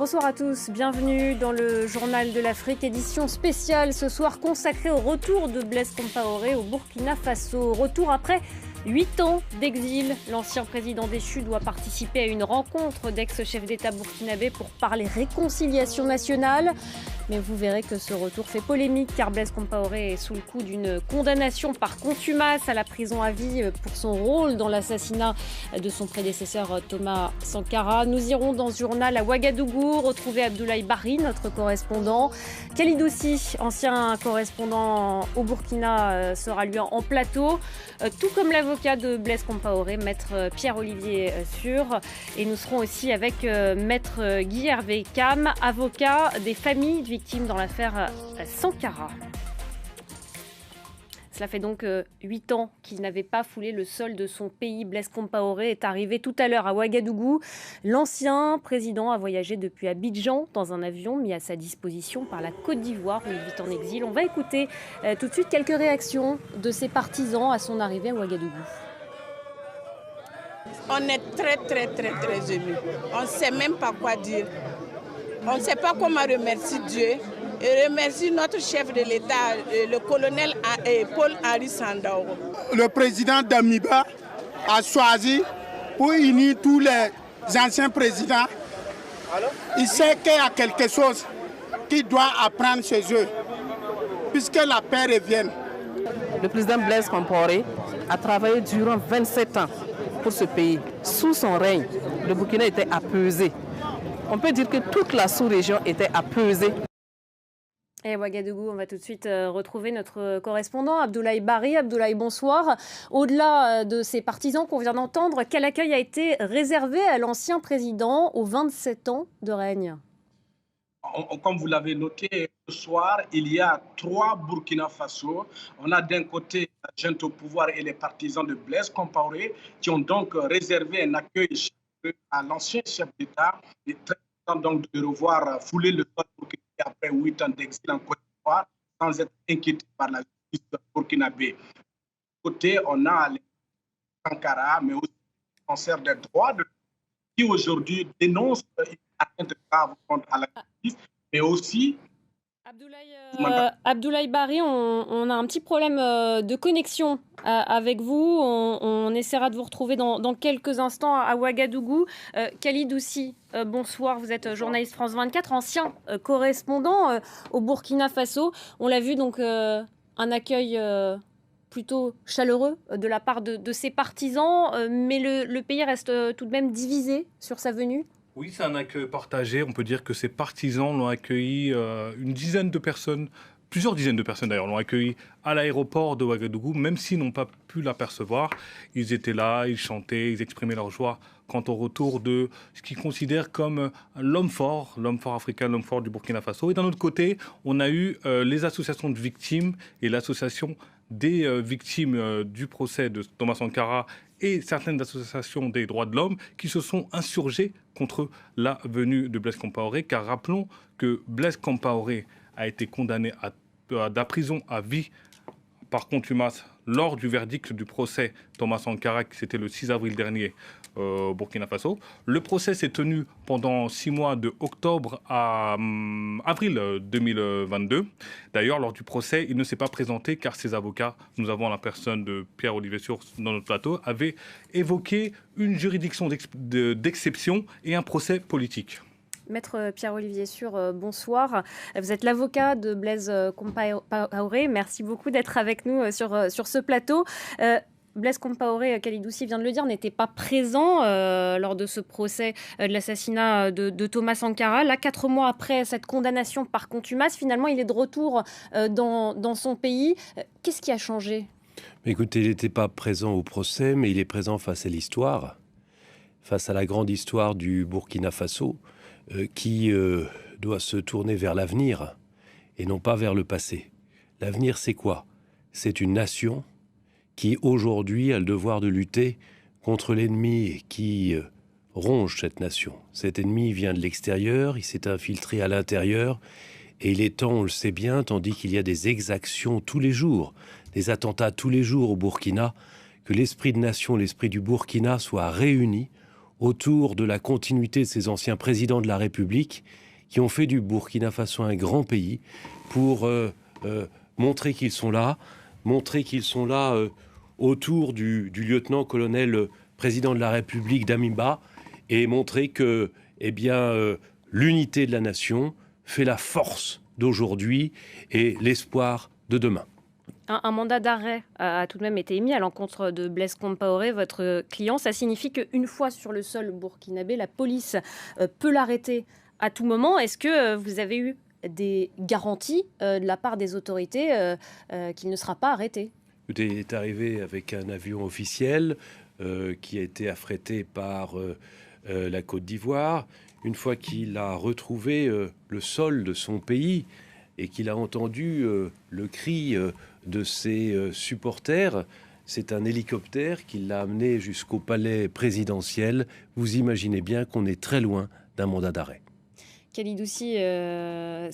Bonsoir à tous, bienvenue dans le Journal de l'Afrique, édition spéciale ce soir consacrée au retour de Blaise Compaoré au Burkina Faso. Retour après 8 ans d'exil. L'ancien président déchu doit participer à une rencontre d'ex-chefs d'État burkinabés pour parler réconciliation nationale. Mais vous verrez que ce retour fait polémique car Blaise Compaoré est sous le coup d'une condamnation par contumace à la prison à vie pour son rôle dans l'assassinat de son prédécesseur Thomas Sankara. Nous irons dans ce journal à Ouagadougou retrouver Abdoulaye Bari, notre correspondant. Khalid Aussi, ancien correspondant au Burkina, sera lui en plateau, tout comme l'avocat de Blaise Compaoré, maître Pierre-Olivier Sur. Et nous serons aussi avec maître Guy Hervé Cam, avocat des familles victimes dans l'affaire Sankara. Cela fait donc 8 ans qu'il n'avait pas foulé le sol de son pays. Blaise Compaoré est arrivé tout à l'heure à Ouagadougou. L'ancien président a voyagé depuis Abidjan dans un avion mis à sa disposition par la Côte d'Ivoire où il vit en exil. On va écouter tout de suite quelques réactions de ses partisans à son arrivée à Ouagadougou. On est très émus. On ne sait même pas quoi dire. On ne sait pas comment remercier Dieu et remercier notre chef de l'État, le colonel Paul-Henri Sandaogo. Le président d'Amiba a choisi pour unir tous les anciens présidents. Il sait qu'il y a quelque chose qu'il doit apprendre chez eux, puisque la paix revienne. Le président Blaise Compaoré a travaillé durant 27 ans pour ce pays. Sous son règne, le Burkina était apaisé. On peut dire que toute la sous-région était apaisée. Et à Ouagadougou, on va tout de suite retrouver notre correspondant Abdoulaye Bari. Abdoulaye, bonsoir. Au-delà de ces partisans qu'on vient d'entendre, quel accueil a été réservé à l'ancien président aux 27 ans de règne? Comme vous l'avez noté, ce soir, il y a 3 Burkina Faso. On a d'un côté la junte au pouvoir et les partisans de Blaise Compaoré qui ont donc réservé un accueil à l'ancien chef d'État. Il est très content donc de revoir fouler le sol burkinabé après 8 ans d'exil en Côte d'Ivoire sans être inquiété par la justice burkinabé. De côté, on a les Sankara, mais aussi les défenseurs des droits de l'homme qui aujourd'hui dénoncent une atteinte grave à la justice, mais aussi... Abdoulaye Bari, on a un petit problème de connexion avec vous. On essaiera de vous retrouver dans quelques instants à Ouagadougou. Khalid Aussi, bonsoir. Vous êtes journaliste France 24, ancien correspondant au Burkina Faso. On l'a vu, donc un accueil plutôt chaleureux de la part de ses partisans, mais le pays reste tout de même divisé sur sa venue. Oui, c'est un accueil partagé. On peut dire que ses partisans l'ont accueilli, une dizaine de personnes, plusieurs dizaines de personnes d'ailleurs, l'ont accueilli à l'aéroport de Ouagadougou, même s'ils n'ont pas pu l'apercevoir. Ils étaient là, ils chantaient, ils exprimaient leur joie quant au retour de ce qu'ils considèrent comme l'homme fort africain, l'homme fort du Burkina Faso. Et d'un autre côté, on a eu les associations de victimes et l'association des victimes du procès de Thomas Sankara et certaines associations des droits de l'homme qui se sont insurgées contre la venue de Blaise Compaoré, car rappelons que Blaise Compaoré a été condamné à la prison à vie par contumace lors du verdict du procès Thomas Sankara, qui c'était le 6 avril dernier au Burkina Faso. Le procès s'est tenu pendant 6 mois de octobre à avril 2022. D'ailleurs, lors du procès, il ne s'est pas présenté car ses avocats, nous avons la personne de Pierre-Olivier Sur dans notre plateau, avaient évoqué une juridiction d'exception et un procès politique. Maître Pierre-Olivier Sur, bonsoir. Vous êtes l'avocat de Blaise Compaoré. Merci beaucoup d'être avec nous sur ce plateau. Blaise Compaoré, Khalid Aussi vient de le dire, n'était pas présent lors de ce procès de l'assassinat de Thomas Sankara. Là, 4 mois après cette condamnation par contumace, finalement, il est de retour dans son pays. Qu'est-ce qui a changé ? Écoutez, il n'était pas présent au procès, mais il est présent face à l'histoire, face à la grande histoire du Burkina Faso, qui doit se tourner vers l'avenir et non pas vers le passé. L'avenir, c'est quoi ? C'est une nation qui, aujourd'hui, a le devoir de lutter contre l'ennemi qui ronge cette nation. Cet ennemi vient de l'extérieur, il s'est infiltré à l'intérieur, et il est temps, on le sait bien, tandis qu'il y a des exactions tous les jours, des attentats tous les jours au Burkina, que l'esprit de nation, l'esprit du Burkina soit réuni autour de la continuité de ces anciens présidents de la République qui ont fait du Burkina Faso un grand pays pour montrer qu'ils sont là, autour du lieutenant-colonel président de la République Damiba, et montrer que l'unité de la nation fait la force d'aujourd'hui et l'espoir de demain. Un mandat d'arrêt a tout de même été émis à l'encontre de Blaise Compaoré, votre client. Ça signifie qu'une fois sur le sol burkinabé, la police peut l'arrêter à tout moment. Est-ce que vous avez eu des garanties de la part des autorités qu'il ne sera pas arrêté? Il est arrivé avec un avion officiel qui a été affrété par la Côte d'Ivoire. Une fois qu'il a retrouvé le sol de son pays et qu'il a entendu le cri de ses supporters, c'est un hélicoptère qui l'a amené jusqu'au palais présidentiel. Vous imaginez bien qu'on est très loin d'un mandat d'arrêt. Khalid-Douci, ce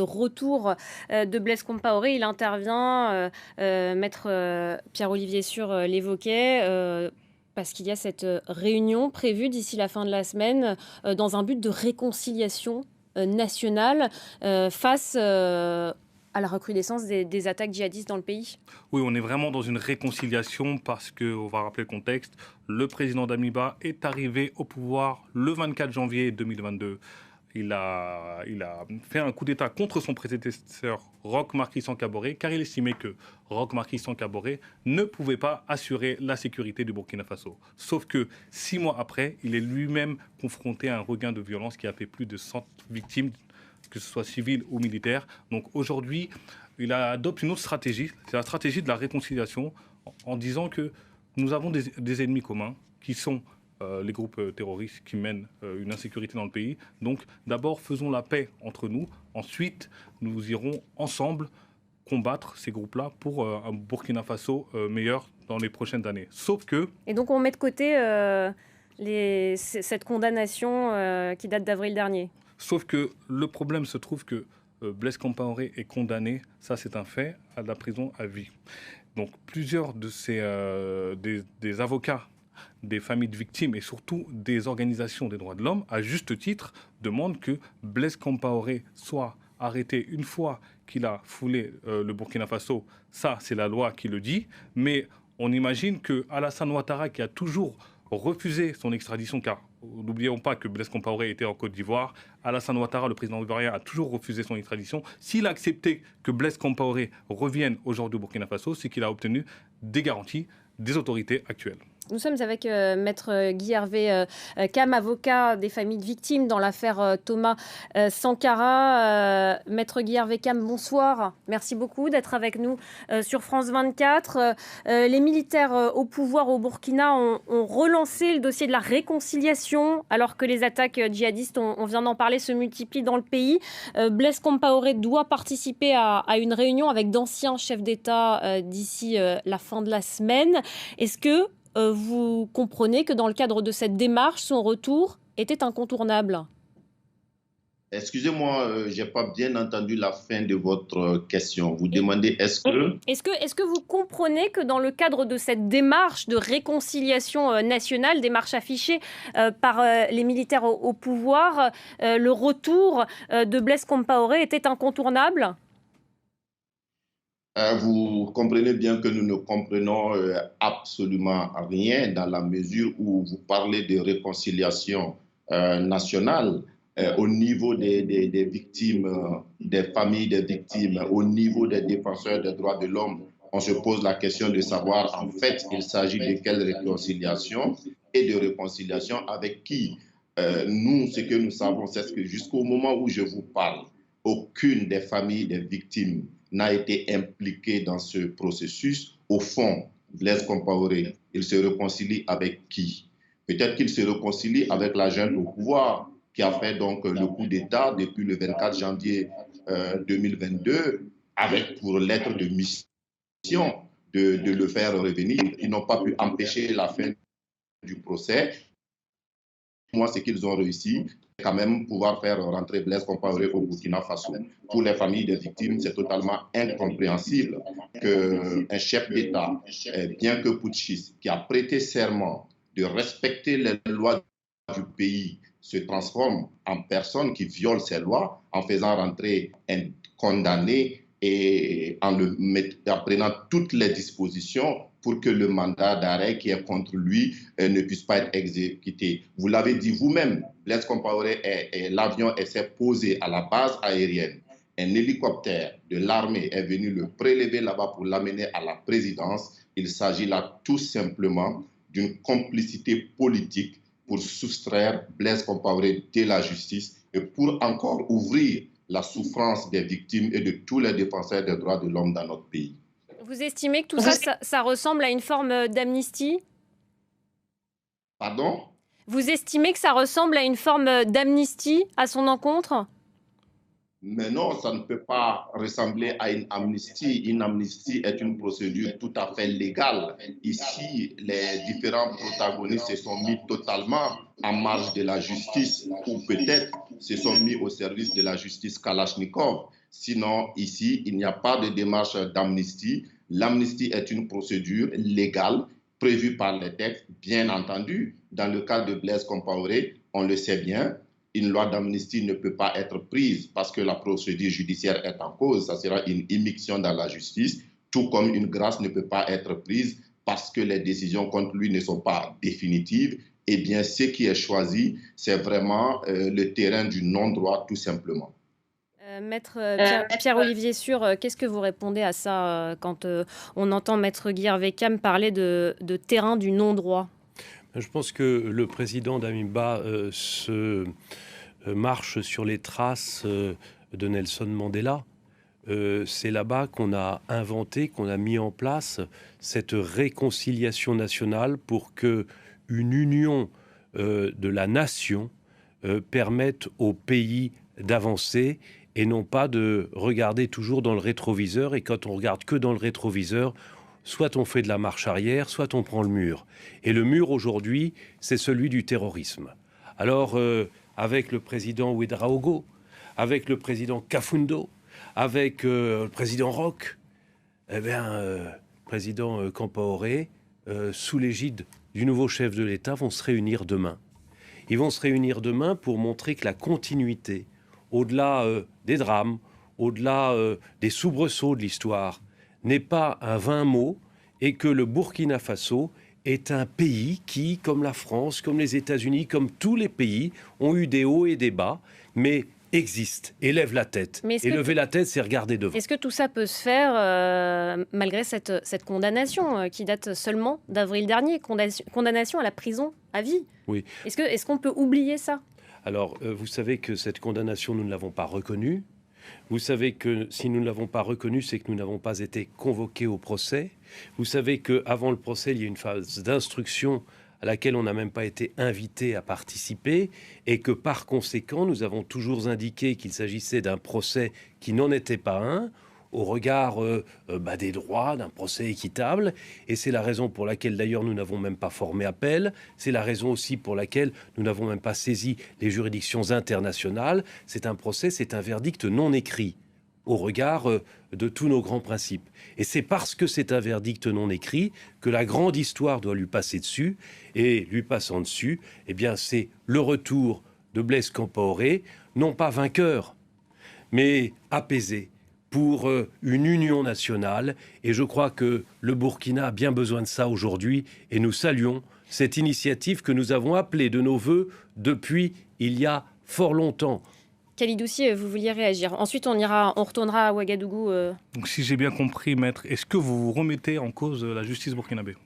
retour de Blaise Compaoré, il intervient, Maître Pierre-Olivier Sur l'évoquait, parce qu'il y a cette réunion prévue d'ici la fin de la semaine dans un but de réconciliation nationale face à la recrudescence des attaques djihadistes dans le pays. Oui, on est vraiment dans une réconciliation parce que, on va rappeler le contexte, le président Damiba est arrivé au pouvoir le 24 janvier 2022. Il a fait un coup d'État contre son prédécesseur Roch Marc Christian Kaboré, car il estimait que Roch Marc Christian Kaboré ne pouvait pas assurer la sécurité du Burkina Faso. Sauf que 6 mois après, il est lui-même confronté à un regain de violence qui a fait plus de 100 victimes, que ce soit civiles ou militaires. Donc aujourd'hui, il adopte une autre stratégie, c'est la stratégie de la réconciliation, en disant que nous avons des ennemis communs qui sont les groupes terroristes qui mènent une insécurité dans le pays. Donc d'abord, faisons la paix entre nous. Ensuite, nous irons ensemble combattre ces groupes-là pour un Burkina Faso meilleur dans les prochaines années. Sauf que... Et donc on met de côté cette condamnation qui date d'avril dernier. Sauf que le problème se trouve que Blaise Compaoré est condamné, ça c'est un fait, à la prison à vie. Donc plusieurs de des avocats des familles de victimes et surtout des organisations des droits de l'homme, à juste titre, demandent que Blaise Compaoré soit arrêté une fois qu'il a foulé le Burkina Faso. Ça, c'est la loi qui le dit. Mais on imagine que Alassane Ouattara, qui a toujours refusé son extradition, car n'oublions pas que Blaise Compaoré était en Côte d'Ivoire, Alassane Ouattara, le président ivoirien, a toujours refusé son extradition. S'il a accepté que Blaise Compaoré revienne aujourd'hui au Burkina Faso, c'est qu'il a obtenu des garanties des autorités actuelles. Nous sommes avec Maître Guy Hervé Cam, avocat des familles de victimes dans l'affaire Thomas Sankara. Maître Guy Hervé Cam, bonsoir. Merci beaucoup d'être avec nous sur France 24. Les militaires au pouvoir au Burkina ont relancé le dossier de la réconciliation alors que les attaques djihadistes, on vient d'en parler, se multiplient dans le pays. Blaise Compaoré doit participer à une réunion avec d'anciens chefs d'État d'ici la fin de la semaine. Est-ce que vous comprenez que dans le cadre de cette démarche, son retour était incontournable? Excusez-moi, je n'ai pas bien entendu la fin de votre question. Vous demandez est-ce que vous comprenez que dans le cadre de cette démarche de réconciliation nationale, démarche affichée par les militaires au pouvoir, le retour de Blaise Compaoré était incontournable? Vous comprenez bien que nous ne comprenons absolument rien dans la mesure où vous parlez de réconciliation nationale au niveau des victimes, des familles des victimes, au niveau des défenseurs des droits de l'homme. On se pose la question de savoir en fait il s'agit de quelle réconciliation et de réconciliation avec qui. Nous, ce que nous savons, c'est que jusqu'au moment où je vous parle, aucune des familles des victimes n'a été impliqué dans ce processus. Au fond, Blaise Compaoré, il se réconcilie avec qui? Peut-être qu'il se réconcilie avec la junte au pouvoir qui a fait donc le coup d'État depuis le 24 janvier 2022 avec pour lettre de mission de le faire revenir. Ils n'ont pas pu empêcher la fin du procès. Moi, ce qu'ils ont réussi, c'est quand même pouvoir faire rentrer Blaise Compaoré au Burkina Faso. Pour les familles des victimes, c'est totalement incompréhensible qu'un chef d'État, bien que putschiste, qui a prêté serment de respecter les lois du pays se transforme en personne qui viole ces lois en faisant rentrer un condamné et en prenant toutes les dispositions pour que le mandat d'arrêt qui est contre lui ne puisse pas être exécuté. Vous l'avez dit vous-même, Blaise Compaoré, l'avion s'est posé à la base aérienne. Un hélicoptère de l'armée est venu le prélever là-bas pour l'amener à la présidence. Il s'agit là tout simplement d'une complicité politique pour soustraire Blaise Compaoré de la justice et pour encore ouvrir la souffrance des victimes et de tous les défenseurs des droits de l'homme dans notre pays. Vous estimez que tout ça ressemble à une forme d'amnistie? Pardon? Vous estimez que ça ressemble à une forme d'amnistie à son encontre? Mais non, ça ne peut pas ressembler à une amnistie. Une amnistie est une procédure tout à fait légale. Ici, les différents protagonistes se sont mis totalement en marge de la justice ou peut-être se sont mis au service de la justice Kalachnikov. Sinon, ici, il n'y a pas de démarche d'amnistie. L'amnistie est une procédure légale prévue par les textes, bien entendu. Dans le cas de Blaise Compaoré, on le sait bien, une loi d'amnistie ne peut pas être prise parce que la procédure judiciaire est en cause. Ça sera une immixtion dans la justice, tout comme une grâce ne peut pas être prise parce que les décisions contre lui ne sont pas définitives. Eh bien, ce qui est choisi, c'est vraiment le terrain du non-droit, tout simplement. Maître Pierre-Olivier Sûr, qu'est-ce que vous répondez à ça quand on entend Maître Guillaume Wekam parler de terrain du non-droit? Je pense que le président d'Amimba marche sur les traces de Nelson Mandela. C'est là-bas qu'on a inventé, qu'on a mis en place cette réconciliation nationale pour que une union de la nation permette au pays d'avancer et non pas de regarder toujours dans le rétroviseur. Et quand on regarde que dans le rétroviseur, soit on fait de la marche arrière, soit on prend le mur. Et le mur aujourd'hui, c'est celui du terrorisme. Alors, avec le président Ouédraogo, avec le président Kafundo, avec le président Roch, eh bien, le président Compaoré, sous l'égide du nouveau chef de l'État, vont se réunir demain. Ils vont se réunir demain pour montrer que la continuité, au-delà des drames, au-delà des soubresauts de l'histoire, n'est pas un vain mot et que le Burkina Faso est un pays qui, comme la France, comme les États-Unis, comme tous les pays, ont eu des hauts et des bas, mais existe et lève la tête. Et lever la tête, c'est regarder devant. Est-ce que tout ça peut se faire malgré cette condamnation qui date seulement d'avril dernier, condamnation à la prison à vie? Oui. Est-ce qu'on peut oublier ça? Alors, vous savez que cette condamnation, nous ne l'avons pas reconnue. Vous savez que si nous ne l'avons pas reconnue, c'est que nous n'avons pas été convoqués au procès. Vous savez qu'avant le procès, il y a une phase d'instruction à laquelle on n'a même pas été invité à participer et que par conséquent, nous avons toujours indiqué qu'il s'agissait d'un procès qui n'en était pas un, au regard des droits d'un procès équitable. Et c'est la raison pour laquelle d'ailleurs nous n'avons même pas formé appel. C'est la raison aussi pour laquelle nous n'avons même pas saisi les juridictions internationales. C'est un procès, c'est un verdict non écrit au regard de tous nos grands principes. Et c'est parce que c'est un verdict non écrit que la grande histoire doit lui passer dessus. Et lui passant dessus, eh bien c'est le retour de Blaise Compaoré, non pas vainqueur, mais apaisé, pour une union nationale. Et je crois que le Burkina a bien besoin de ça aujourd'hui. Et nous saluons cette initiative que nous avons appelée de nos voeux depuis il y a fort longtemps. Kalidoussi, vous vouliez réagir. Ensuite, on retournera à Ouagadougou. Donc, si j'ai bien compris, maître, est-ce que vous remettez en cause la justice burkinabé?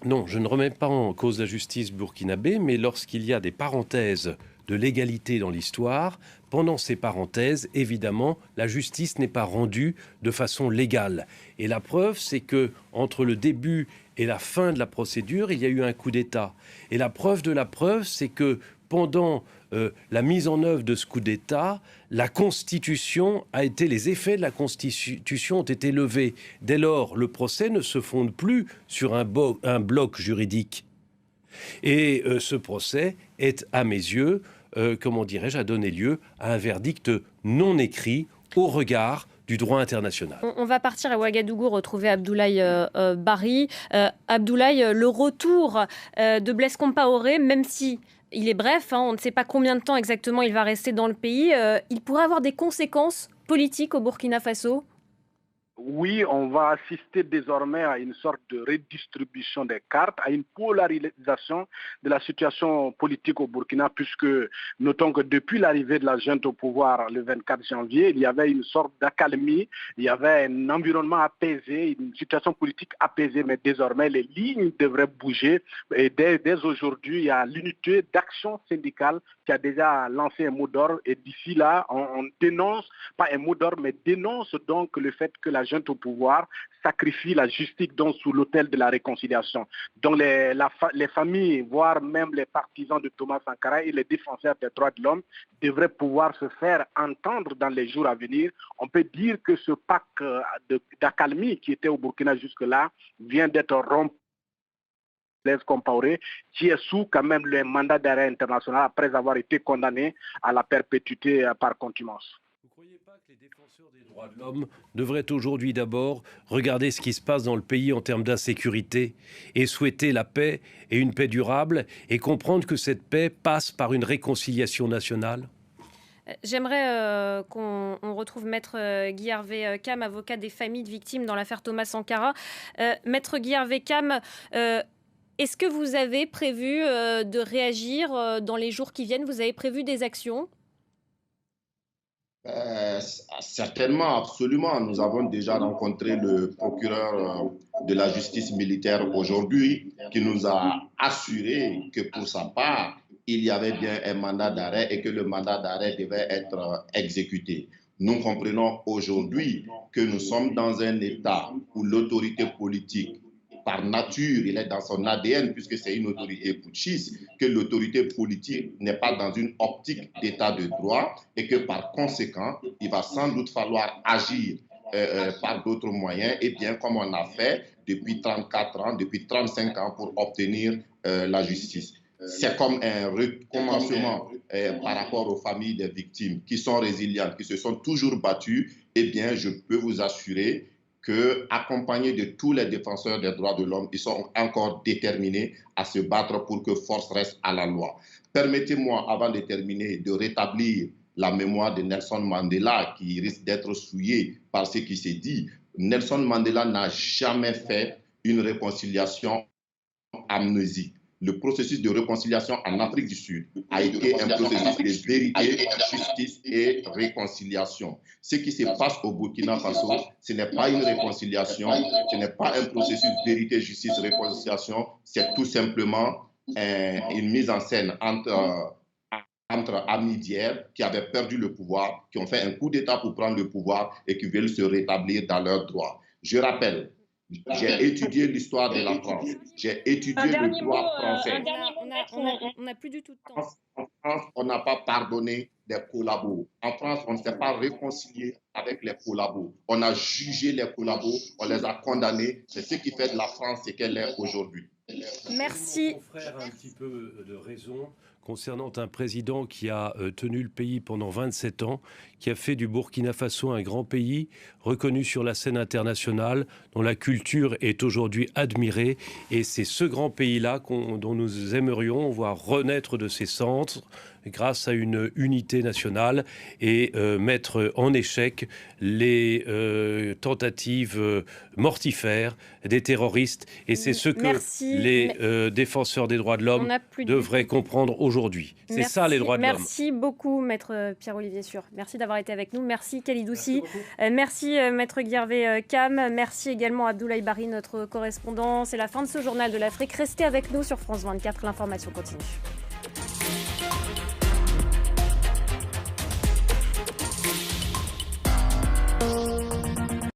Non, je ne remets pas en cause la justice burkinabé, mais lorsqu'il y a des parenthèses de l'égalité dans l'histoire, pendant ces parenthèses, évidemment, la justice n'est pas rendue de façon légale. Et la preuve, c'est que entre le début et la fin de la procédure, il y a eu un coup d'État. Et la preuve de la preuve, c'est que pendant la mise en œuvre de ce coup d'État, la Constitution a été, les effets de la Constitution ont été levés. Dès lors, le procès ne se fonde plus sur un bloc juridique. Et ce procès est, à mes yeux, a donné lieu à un verdict non écrit au regard du droit international. On va partir à Ouagadougou retrouver Abdoulaye Bari. Abdoulaye, le retour de Blaise Compaoré, même si il est bref, on ne sait pas combien de temps exactement il va rester dans le pays, il pourrait avoir des conséquences politiques au Burkina Faso? Oui, on va assister désormais à une sorte de redistribution des cartes, à une polarisation de la situation politique au Burkina, puisque notons que depuis l'arrivée de la junte au pouvoir le 24 janvier, il y avait une sorte d'accalmie, il y avait un environnement apaisé, une situation politique apaisée, mais désormais les lignes devraient bouger. Et dès aujourd'hui, il y a l'unité d'action syndicale qui a déjà lancé un mot d'ordre, et d'ici là, on dénonce, pas un mot d'ordre, mais dénonce donc le fait que la junte au pouvoir sacrifie la justice donc sous l'autel de la réconciliation. Donc les familles, voire même les partisans de Thomas Sankara et les défenseurs des droits de l'homme devraient pouvoir se faire entendre dans les jours à venir. On peut dire que ce pacte d'accalmie qui était au Burkina jusque-là vient d'être rompu. Blaise Compaoré, qui est sous quand même le mandat d'arrêt international après avoir été condamné à la perpétuité par contumace. Vous ne croyez pas que les défenseurs des droits de l'homme devraient aujourd'hui d'abord regarder ce qui se passe dans le pays en termes d'insécurité et souhaiter la paix et une paix durable et comprendre que cette paix passe par une réconciliation nationale? J'aimerais qu'on retrouve Maître Guy Hervé Cam, avocat des familles de victimes dans l'affaire Thomas Sankara. Maître Guy Hervé Cam, est-ce que vous avez prévu de réagir dans les jours qui viennent? Vous avez prévu des actions? Certainement, absolument. Nous avons déjà rencontré le procureur de la justice militaire aujourd'hui qui nous a assuré que pour sa part, il y avait bien un mandat d'arrêt et que le mandat d'arrêt devait être exécuté. Nous comprenons aujourd'hui que nous sommes dans un état où l'autorité politique, par nature, il est dans son ADN, puisque c'est une autorité putschiste, que l'autorité politique n'est pas dans une optique d'état de droit et que par conséquent, il va sans doute falloir agir par d'autres moyens, et bien comme on a fait depuis 34 ans, depuis 35 ans pour obtenir la justice. C'est comme un recommencement par rapport aux familles des victimes qui sont résilientes, qui se sont toujours battues. Eh bien, je peux vous assurer que, accompagnés de tous les défenseurs des droits de l'homme, ils sont encore déterminés à se battre pour que force reste à la loi. Permettez-moi, avant de terminer, de rétablir la mémoire de Nelson Mandela, qui risque d'être souillée par ce qui s'est dit. Nelson Mandela n'a jamais fait une réconciliation amnésique. Le processus de réconciliation en Afrique du Sud a été un processus de vérité, justice et réconciliation. Ce qui se passe au Burkina Faso, ce n'est pas une réconciliation, ce n'est pas un processus de vérité, justice, réconciliation, c'est tout simplement une mise en scène entre amis d'hier qui avaient perdu le pouvoir, qui ont fait un coup d'État pour prendre le pouvoir et qui veulent se rétablir dans leurs droits. Je rappelle, j'ai étudié l'histoire de la France. J'ai étudié le droit français. On n'a plus du tout de temps. En France, on n'a pas pardonné des collabos. En France, on ne s'est pas réconcilié avec les collabos. On a jugé les collabos, on les a condamnés. C'est ce qui fait de la France ce qu'elle est aujourd'hui. Merci. Mon frère a un petit peu de raison concernant un président qui a tenu le pays pendant 27 ans, qui a fait du Burkina Faso un grand pays, reconnu sur la scène internationale, dont la culture est aujourd'hui admirée. Et c'est ce grand pays-là dont nous aimerions voir renaître de ses cendres grâce à une unité nationale et mettre en échec les tentatives mortifères des terroristes. Et c'est ce que les défenseurs des droits de l'homme devraient comprendre aujourd'hui. C'est ça les droits de l'homme. Merci beaucoup, Maître Pierre-Olivier Sûr. Merci d'avoir été avec nous. Merci Kalidoussi. Merci Maître Guy Hervé Cam. Merci également Abdoulaye Bari, notre correspondant. C'est la fin de ce journal de l'Afrique. Restez avec nous sur France 24. L'information continue.